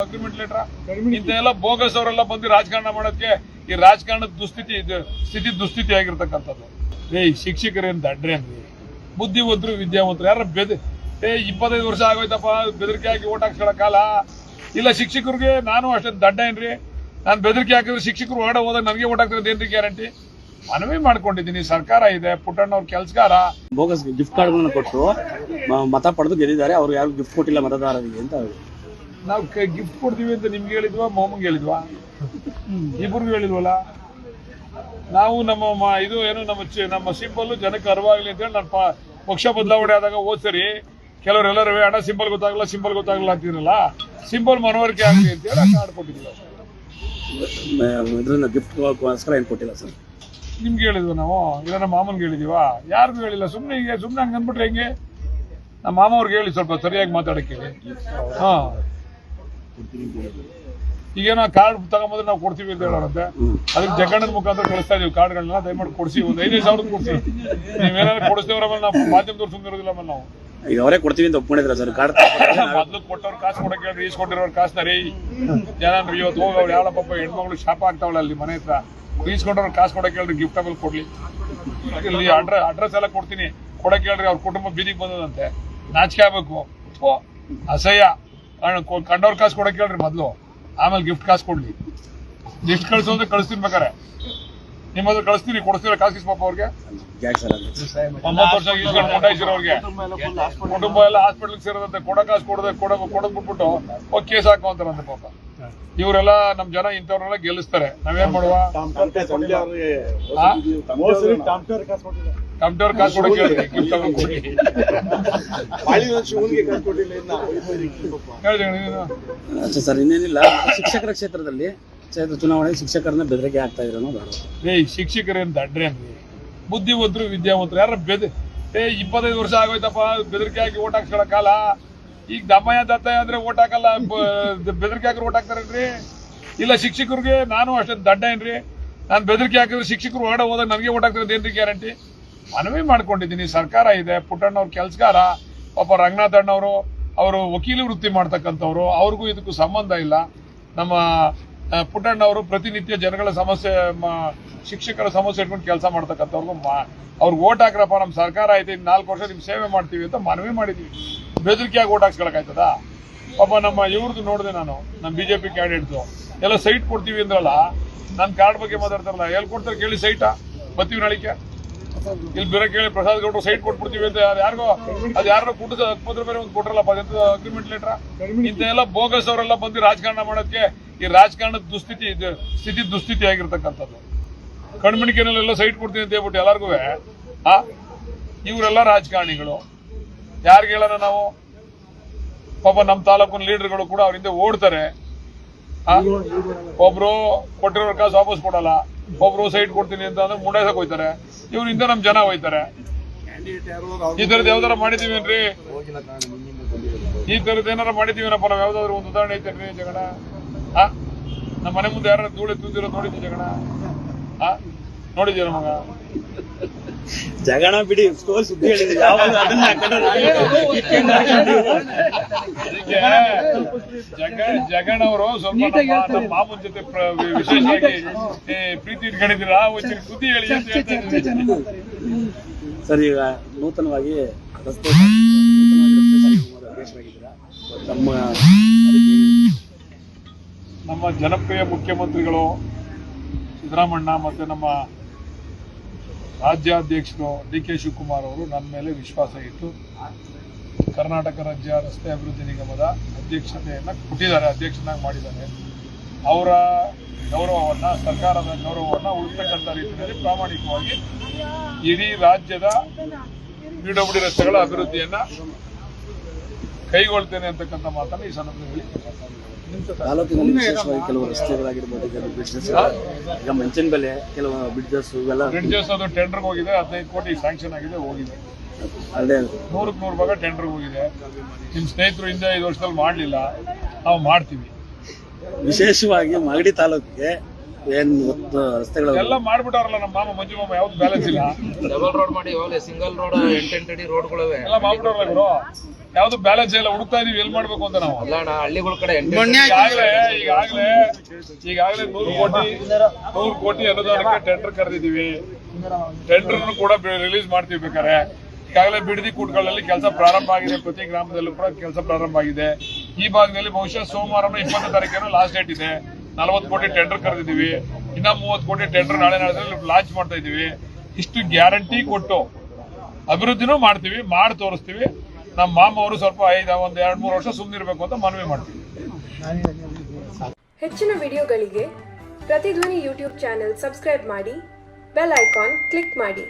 Agreement letter ಇಂತೆಲ್ಲ bogus ಅವರೆಲ್ಲ ಬಂದು ರಾಜಕಾರಣ ಮಾಡೋದಕ್ಕೆ ಈ ರಾಜಕಾರಣದ ದುಸ್ಥಿತಿ ಆಗಿರ್ತಕ್ಕಂಥದ್ದು. ಶಿಕ್ಷಕರೇನು ದಡ್ರೇನ್ರಿ, ಬುದ್ಧಿವಂತರು ವಿದ್ಯಾವಂತರು ಯಾರ 25 ವರ್ಷ ಆಗೋಯ್ತಪ್ಪ ಬೆದರಿಕೆ ಹಾಕಿ ಓಟ್ ಹಾಕ್ಸ್ಕೊಳ್ಳೋ ಕಾಲ ಇಲ್ಲ. ಶಿಕ್ಷಕರಿಗೆ ನಾನು ಅಷ್ಟೇ ದಡ್ಡ ಏನ್ರಿ, ನಾನು ಬೆದರಿಕೆ ಹಾಕಿದ್ರೆ ಶಿಕ್ಷಕರು ಹೊರಗಡೆ ಹೋದಾಗ ನನಗೆ ಓಟ್ ಹಾಕ್ತಾರೆ ಏನ್ರಿ ಗ್ಯಾರಂಟಿ? ಮನವಿ ಮಾಡ್ಕೊಂಡಿದ್ದೀನಿ, ಸರ್ಕಾರ ಇದೆ, ಪುಟ್ಟಣ್ಣವ್ರ ಕೆಲಸಗಾರ. ಬೋಗಸ್ ಗಿಫ್ಟ್ ಕಾರ್ಡ್ಗಳನ್ನ ಕೊಟ್ಟು ಮತ ಪಡೆದು ಗೆದ್ದಿದ್ದಾರೆ, ಅವ್ರು ಯಾರು ಗಿಫ್ಟ್ ಕೊಟ್ಟಿಲ್ಲ ಮತದಾರರಿಗೆ ಅಂತ. ನಾವು ಗಿಫ್ಟ್ ಕೊಡ್ತೀವಿ ಅಂತ ನಿಮ್ಗೆ ಹೇಳಿದ್ವಾ, ಮೊಮ್ಮಂಗೆ ಹೇಳಿದ್ವಾ? ಇಬ್ಬರಿಗೂ ಹೇಳಿದ್ವಲ್ಲ. ನಾವು ನಮ್ಮ ಸಿಂಬಲ್ ಜನಕ್ಕೆ ಅರಿವಾಗಲಿ ಅಂತೇಳಿ ನಾನು ಪಕ್ಷ ಬದಲಾವಣೆ ಆದಾಗ ಹೋದ್ ಸರಿ ಕೆಲವರೆಲ್ಲರೂ ಅಣ್ಣ ಸಿಂಬಲ್ ಗೊತ್ತಾಗಲ್ಲ ಅಂತಿರಲ್ಲ, ಸಿಂಬಲ್ ಮನವರಿಕೆ ಆಗಲಿ ಅಂತೇಳಿ ಕಾರ್ಡ್ ಕೊಟ್ಟಿದ್ವಿ. ಇದನ್ನ ಗಿಫ್ಟ್ಗೋಸ್ಕರ ಏನು ಕೊಟ್ಟಿಲ್ಲ ಸರ್. ನಿಮ್ಗೆ ಹೇಳಿದ್ವಿ ನಾವು, ಇಲ್ಲ ನಮ್ಮ ಮಾಮನ್ಗೆ ಹೇಳಿದೀವಾ? ಯಾರಿಗೂ ಹೇಳಿಲ್ಲ. ಸುಮ್ಮನೆ ಹಂಗೆ ಅಂದ್ಬಿಟ್ರೆ ಹೆಂಗೆ? ನಮ್ಮ ಮಾಮ ಅವ್ರಿಗೆ ಹೇಳಿ ಸ್ವಲ್ಪ ಸರಿಯಾಗಿ ಮಾತಾಡಕ್ಕೆ ಹೇಳಿ. ಹಾ, ಈಗೇನೋ ಕಾರ್ಡ್ ತಗೊಂಬಂದ್ರೆ ನಾವು ಕೊಡ್ತೀವಿ ಅಂತ ಹೇಳೋರಂತೆ. ಅದಕ್ಕೆ ಜಗಣ್ಣನ ಮುಖಾಂತರ ಕಳಿಸ್ತಾ ಇದೀವಿ ಕಾರ್ಡ್ಗಳನ್ನ. ದಯಮಾಡಿ ಕೊಡಿಸಿ, ಒಂದು 5,000 ಕೊಡಿಸಿ. ನೀವೇನಾದ್ರು ಕೊಡಿಸ್ತೇವ್ರ ಮೇಲೆ ನಾವು ಮಾಧ್ಯಮದವ್ರು ಸುಮ್ಮನೆ ಇರೋದಿಲ್ಲ. ಆಮೇಲೆ ನಾವು ಈಗ ಅವರೇ ಕೊಡ್ತೀವಿ ಅಂತ ಒಪ್ಕೊಂಡಿದ್ರ ಸರ್ ಕಾರ್ಡ್. ಮೊದ್ಲು ಕೊಟ್ಟವ್ರ ಕಾಸು ಕೊಡಕ್ಕೆ ಹೇಳ್ರಿ, ಈಸ್ಕೊಂಡಿರೋರ್ ಕಾಸ್ನ ರೀ ಜನ ಇವತ್ತು ಹೋಗಿ ಅವ್ರು ಯಾವ ಪಾಪ ಹೆಣ್ಮಗಳು ಶಾಪ ಆಗ್ತಾವಳ ಅಲ್ಲಿ ಮನೆ ಹತ್ರ, ಈಸ್ಕೊಂಡ್ರವ್ರ ಕಾಸು ಕೊಡಕ್ಕೆ ಹೇಳ್ರಿ, ಗಿಫ್ಟ್ ಆಮೇಲೆ ಕೊಡ್ಲಿ. ಇಲ್ಲಿ ಅಡ್ರೆಸ್ ಎಲ್ಲ ಕೊಡ್ತೀನಿ, ಕೊಡಕ್ಕೆ ಹೇಳ್ರಿ. ಅವ್ರ ಕುಟುಂಬ ಬೀದಿಗೆ ಬಂದದಂತೆ, ನಾಚಿಕೆ ಆಗ್ಬೇಕು, ಅಸಹ್ಯ. ಕಂಡವ್ರ ಕಾಸು ಕೊಡಕ್ಕೆ ಹೇಳ್ರಿ ಮೊದ್ಲು, ಆಮೇಲೆ ಗಿಫ್ಟ್ ಕಾಸು ಕೊಡ್ಲಿ. ಗಿಫ್ಟ್ ಕಳ್ಸೋದ್ರೆ ಕಳಿಸ್ತೀನಿ ಬೇಕಾರೆ, ನಿಮ್ಮ ಹತ್ರ ಕಳಿಸ್ತೀನಿ, ಕೊಡಿಸ್ತೀರ ಕಾಸು ಪಾಪ ಅವ್ರಿಗೆ. 9 ವರ್ಷ ಈಸ್ಕೊಂಡು ಮೊಂಡಾಯಿಸಿರೋರ್ಗೆ ಕುಟುಂಬ ಎಲ್ಲ ಹಾಸ್ಪಿಟ್ಲಿಗೆ ಸೇರೋದಂತೆ, ಕಾಸು ಕೊಡದ್ಬಿಟ್ಬಿಟ್ಟು ಹೋಗಿ ಕೇಸ್ ಹಾಕುವಂತಾರಂತೆ ಪಾಪ. ಇವರೆಲ್ಲ ನಮ್ ಜನ ಇಂಥವ್ರನ್ನೆಲ್ಲ ಗೆಲ್ಲಿಸ್ತಾರೆ. ನಾವೇನ್ ಮಾಡುವ? ಟಮ್ಟರ್ ಕಾಸು ಕೊಡಕ್ಕೆ ಹೇಳ್ರಿ, ಗಿಫ್ಟ್ ಕೊಡಿ. ಅಷ್ಟೇ ಸರ್, ಇನ್ನೇನಿಲ್ಲ. ಶಿಕ್ಷಕರ ಕ್ಷೇತ್ರದಲ್ಲಿ ಚುನಾವಣೆ ಶಿಕ್ಷಕರನ್ನ ಬೆದರಿಕೆ ಆಗ್ತಾ ಇರೋ ಶಿಕ್ಷಕರೇನು ದಡ್ರೇನ್ರಿ, ಬುದ್ಧಿವಂತರು ವಿದ್ಯಾವಂತರು ಯಾರ 25 ವರ್ಷ ಆಗೋಯ್ತಪ್ಪ ಬೆದರಿಕೆ ಹಾಕಿ ಓಟ್ ಹಾಕ್ಸ್ಕೊಳ್ಳೋ ಕಾಲ. ಈಗ ದಮ್ಮಯ್ಯ ದತ್ತಯ್ಯ ಅಂದ್ರೆ ಓಟ್ ಹಾಕಲ್ಲ, ಬೆದರಿಕೆ ಹಾಕಿ ಓಟ್ ಹಾಕ್ತಾರೇನ್ರಿ? ಇಲ್ಲ. ಶಿಕ್ಷಕರಿಗೆ ನಾನು ಅಷ್ಟೇ ದಡ್ಡ ಏನ್ರಿ, ನಾನು ಬೆದರಿಕೆ ಹಾಕಿದ್ರೆ ಶಿಕ್ಷಕರು ಹೊರಗಡೆ ಹೋದಾಗ ನನಗೆ ಓಟ್ ಹಾಕ್ತಾರೆ ಏನ್ರಿ ಗ್ಯಾರಂಟಿ? ಮನವಿ ಮಾಡ್ಕೊಂಡಿದ್ದೀನಿ, ಸರ್ಕಾರ ಇದೆ, ಪುಟ್ಟಣ್ಣವ್ರ ಕೆಲಸಗಾರ. ಪಾಪ ರಂಗನಾಥ್ ಅಣ್ಣವರು ಅವರು ವಕೀಲಿ ವೃತ್ತಿ ಮಾಡ್ತಕ್ಕಂಥವ್ರು, ಅವ್ರಿಗೂ ಇದಕ್ಕೂ ಸಂಬಂಧ ಇಲ್ಲ. ನಮ್ಮ ಪುಟ್ಟಣ್ಣವರು ಪ್ರತಿನಿತ್ಯ ಜನಗಳ ಸಮಸ್ಯೆ, ಶಿಕ್ಷಕರ ಸಮಸ್ಯೆ ಇಟ್ಕೊಂಡು ಕೆಲಸ ಮಾಡ್ತಕ್ಕಂಥವ್ರಿಗೂ ಅವ್ರಿಗೆ ಓಟ್ ಹಾಕ್ರಪ್ಪ, ನಮ್ಮ ಸರ್ಕಾರ ಐತೆ, 4 ವರ್ಷ ನಿಮ್ ಸೇವೆ ಮಾಡ್ತೀವಿ ಅಂತ ಮನವಿ ಮಾಡಿದೀವಿ. ಬೆದರಿಕೆಯಾಗಿ ಓಟ್ ಹಾಕ್ಸ್ಕೊಳಕಾಯ್ತದ? ಪಾಪ ನಮ್ಮ ಇವ್ರದ್ದು ನೋಡಿದೆ ನಾನು, ನಮ್ಮ ಬಿಜೆಪಿ ಕ್ಯಾಂಡಿಡೇಟ್ದು ಎಲ್ಲ ಸೈಟ್ ಕೊಡ್ತೀವಿ ಅಂದ್ರಲ್ಲ, ನನ್ನ ಕಾರ್ಡ್ ಬಗ್ಗೆ ಮಾತಾಡ್ತಾರಲ್ಲ, ಎಲ್ಲಿ ಕೊಡ್ತಾರೆ ಕೇಳಿ ಸೈಟಾ? ಬರ್ತೀವಿ ನಾಳಿಕೆ ಇಲ್ಲಿ ಬೇರೆ ಕೇಳಿ ಪ್ರಸಾದ್ ಗೌಡ್ರು ಸೈಟ್ ಕೊಟ್ಬಿಡ್ತೀವಿ ಅಂತ ಯಾರೋ ಕೂಟದ ಹಕ್ಪತ್ರ ಬೇರೆ ಒಂದು ಕೊಟ್ರಲ್ಲಪ್ಪ, ಅದೆಂತ ಅಗ್ರಿಮೆಂಟ್ ಲೆಟರ್? ಇಂತೆಲ್ಲ ಬೋಗಸ್ ಅವರೆಲ್ಲ ಬಂದು ರಾಜಕಾರಣ ಮಾಡೋದಕ್ಕೆ ಈ ರಾಜಕಾರಣದ ದುಸ್ಥಿತಿ ಆಗಿರ್ತಕ್ಕಂಥದ್ದು. ಕಣ್ಮಣಿಕೆನಲ್ಲೆಲ್ಲ ಸೈಟ್ ಕೊಡ್ತೀನಿ ಅಂತ ಹೇಳ್ಬಿಟ್ಟು ಎಲ್ಲರಿಗೂ ಇವರೆಲ್ಲ ರಾಜಕಾರಣಿಗಳು. ಯಾರಿಗೆ ಹೇಳೋಣ ನಾವು? ಪಾಪ ನಮ್ಮ ತಾಲೂಕಿನ ಲೀಡರ್ಗಳು ಕೂಡ ಅವರಿಂದ ಓಡ್ತಾರೆ. ಒಬ್ರು ಕೊಟ್ಟಿರೋ ಕಾಸು ವಾಪಸ್ ಕೊಡಲ್ಲ, ಒಬ್ರು ಸೈಟ್ ಕೊಡ್ತೀನಿ ಅಂತ ಅಂದ್ರೆ ಮುಂಡಾಯ್ಸಕ್ ಹೋಯ್ತಾರೆ. ಇವರಿಂದ ನಮ್ ಜನ ಹೋಯ್ತಾರೆ. ಈ ತರದ್ ಯಾವ್ದಾರ ಮಾಡಿದೀವೇನ್ರಿ? ಈ ತರದ್ ಏನಾರ ಮಾಡಿದೀವೇನಪ್ಪ ನಾವ್? ಯಾವ್ದಾದ್ರು ಒಂದು ಉದಾಹರಣೆ ಐತೇನ್ರಿ ಜಗಣ? ನಮ್ಮ ಮನೆ ಮುಂದೆ ಯಾರು ಧೂಳೆ ತುಂಬಿರೋ ನೋಡಿದ್ವಿ ಜಗಣ? ನೋಡಿದ್ಯ ಮಗ? ಜಗಣ ಬಿಡಿ, ಸುದ್ದಿ ಹೇಳಿದ್ರಿ. ಜಗನ್ ಅವರು ಸ್ವಲ್ಪ ನಮ್ಮ ಮಾಮೂನ್ ಜೊತೆ ವಿಶೇಷವಾಗಿ ಪ್ರೀತಿ ಇಟ್ಕೊಂಡಿದ್ದೀರಾ? ಒಂಚೂರು ಸುದ್ದಿ ಹೇಳಿ ಅಂತ ಹೇಳ್ತಾ. ಸರ್, ಈಗ ನೂತನವಾಗಿ ರಸ್ತೆ ನಮ್ಮ ಜನಪ್ರಿಯ ಮುಖ್ಯಮಂತ್ರಿಗಳು ಸಿದ್ದರಾಮಣ್ಣ ಮತ್ತೆ ನಮ್ಮ ರಾಜ್ಯಾಧ್ಯಕ್ಷರು ಡಿ ಕೆ ಶಿವಕುಮಾರ್ ಅವರು ನನ್ನ ಮೇಲೆ ವಿಶ್ವಾಸ ಇಟ್ಟು ಕರ್ನಾಟಕ ರಾಜ್ಯ ರಸ್ತೆ ಅಭಿವೃದ್ಧಿ ನಿಗಮದ ಅಧ್ಯಕ್ಷತೆಯನ್ನು ಕೊಟ್ಟಿದ್ದಾರೆ, ಅಧ್ಯಕ್ಷನಾಗಿ ಮಾಡಿದ್ದಾರೆ. ಅವರ ಗೌರವವನ್ನು, ಸರ್ಕಾರದ ಗೌರವವನ್ನು ಉಳಿಸ್ತಕ್ಕಂಥ ರೀತಿಯಲ್ಲಿ ಪ್ರಾಮಾಣಿಕವಾಗಿ ಇಡೀ ರಾಜ್ಯದ PWD ರಸ್ತೆಗಳ ಅಭಿವೃದ್ಧಿಯನ್ನ ಕೈಗೊಳ್ತೇನೆ ಅಂತಕ್ಕಂಥ ಮಾತನ್ನು ಈ ಸಂದರ್ಭದಲ್ಲಿ ತಾಲೂಕಿನಲ್ಲಿ ವಿಶೇಷವಾಗಿ ಕೆಲವು ರಸ್ತೆಗಳಾಗಿರ್ಬೋದು, ಈಗ ಮಂಚಿನ ಬೆಲೆ ಕೆಲವು ಬ್ರಿಡ್ಜಸ್ ಅದು ಟೆಂಡರ್ಗೆ ಹೋಗಿದೆ. 15 ಕೋಟಿ ಸ್ಯಾಂಕ್ಷನ್ ಆಗಿದೆ, ಹೋಗಿದೆ. ಅಲ್ಲೇ 100ಕ್ಕೆ 100 ಭಾಗ ಟೆಂಡರ್ಗೆ ಹೋಗಿದೆ. ನಿಮ್ಮ ಸ್ನೇಹಿತರು ಹಿಂದೆ 5 ವರ್ಷದಲ್ಲಿ ಮಾಡಲಿಲ್ಲ, ನಾವು ಮಾಡ್ತೀವಿ. ವಿಶೇಷವಾಗಿ ಮಾಗಡಿ ತಾಲೂಕಿಗೆ ಏನ್ ರಸ್ತೆಗಳು ಎಲ್ಲ ಮಾಡ್ಬಿಟ್ಟಾರಲ್ಲ ನಮ್ಮ ಮಾಮ ಮಂಜು ಮಾಮ, ಯಾವ್ದು ಬ್ಯಾಲೆನ್ಸ್ ಇಲ್ಲ. ಡಬಲ್ ರೋಡ್ ಮಾಡಿ, ಸಿಂಗಲ್ ರೋಡ್ 8 ಅಡಿ ರೋಡ್ಗಳವೆ ಎಲ್ಲ ಮಾಡ್ಬಿಟ್ಟಾರಲ್ಲ ಗುರು. ಯಾವ್ದು ಬ್ಯಾಲೆನ್ಸ್ ಇಲ್ಲ, ಹುಡುಕ್ತಾ ಇದೀವಿ ಎಲ್ಲಿ ಮಾಡ್ಬೇಕು ಅಂತ ನಾವು. ಹಳ್ಳಿಗಳ ಕಡೆ ಈಗಾಗಲೇ 100 ಕೋಟಿ ಅನುದಾನಕ್ಕೆ ಟೆಂಡರ್ ಕರೆದಿದ್ದೀವಿ. ಟೆಂಡರ್ ಕೂಡ ರಿಲೀಸ್ ಮಾಡ್ತೀವಿ ಬೇಕಾದ್ರೆ. ಈಗಾಗಲೇ ಬಿಡದಿ ಕೂಟಗಳಲ್ಲಿ ಕೆಲಸ ಪ್ರಾರಂಭ ಆಗಿದೆ, ಪ್ರತಿ ಗ್ರಾಮದಲ್ಲೂ ಕೂಡ ಕೆಲಸ ಪ್ರಾರಂಭ ಆಗಿದೆ. ಈ ಭಾಗದಲ್ಲಿ ಬಹುಶಃ ಸೋಮವಾರ 20 ತಾರೀಕೇನೋ ಲಾಸ್ಟ್ ಡೇಟ್ ಇದೆ. 40 ಕೋಟಿ ಟೆಂಡರ್ ಕರೆದಿದ್ದೀವಿ. ಇನ್ನ 30 ಕೋಟಿ ಟೆಂಡರ್ ನಾಳೆ ಲಾಂಚ್ ಮಾಡ್ತಾ ಇದೀವಿ. ಇಷ್ಟು ಗ್ಯಾರಂಟಿ ಕೊಟ್ಟು ಅಭಿವೃದ್ಧಿನೂ ಮಾಡ್ತೀವಿ, ಮಾಡಿ ತೋರಿಸ್ತೀವಿ. ನಮ್ಮ ಮಾಮ ಅವರು ಸ್ವಲ್ಪ 2-3 ವರ್ಷ ಸುಮ್ಮನಿರ್ಬೇಕು ಅಂತ ಮನವಿ ಮಾಡ್ತೀವಿ. ಹೆಚ್ಚಿನ ವಿಡಿಯೋಗಳಿಗೆ ಪ್ರತಿಧ್ವನಿ ಯೂಟ್ಯೂಬ್ ಚಾನೆಲ್ ಸಬ್ಸ್ಕ್ರೈಬ್ ಮಾಡಿ, ಬೆಲ್ ಐಕಾನ್ ಕ್ಲಿಕ್ ಮಾಡಿ.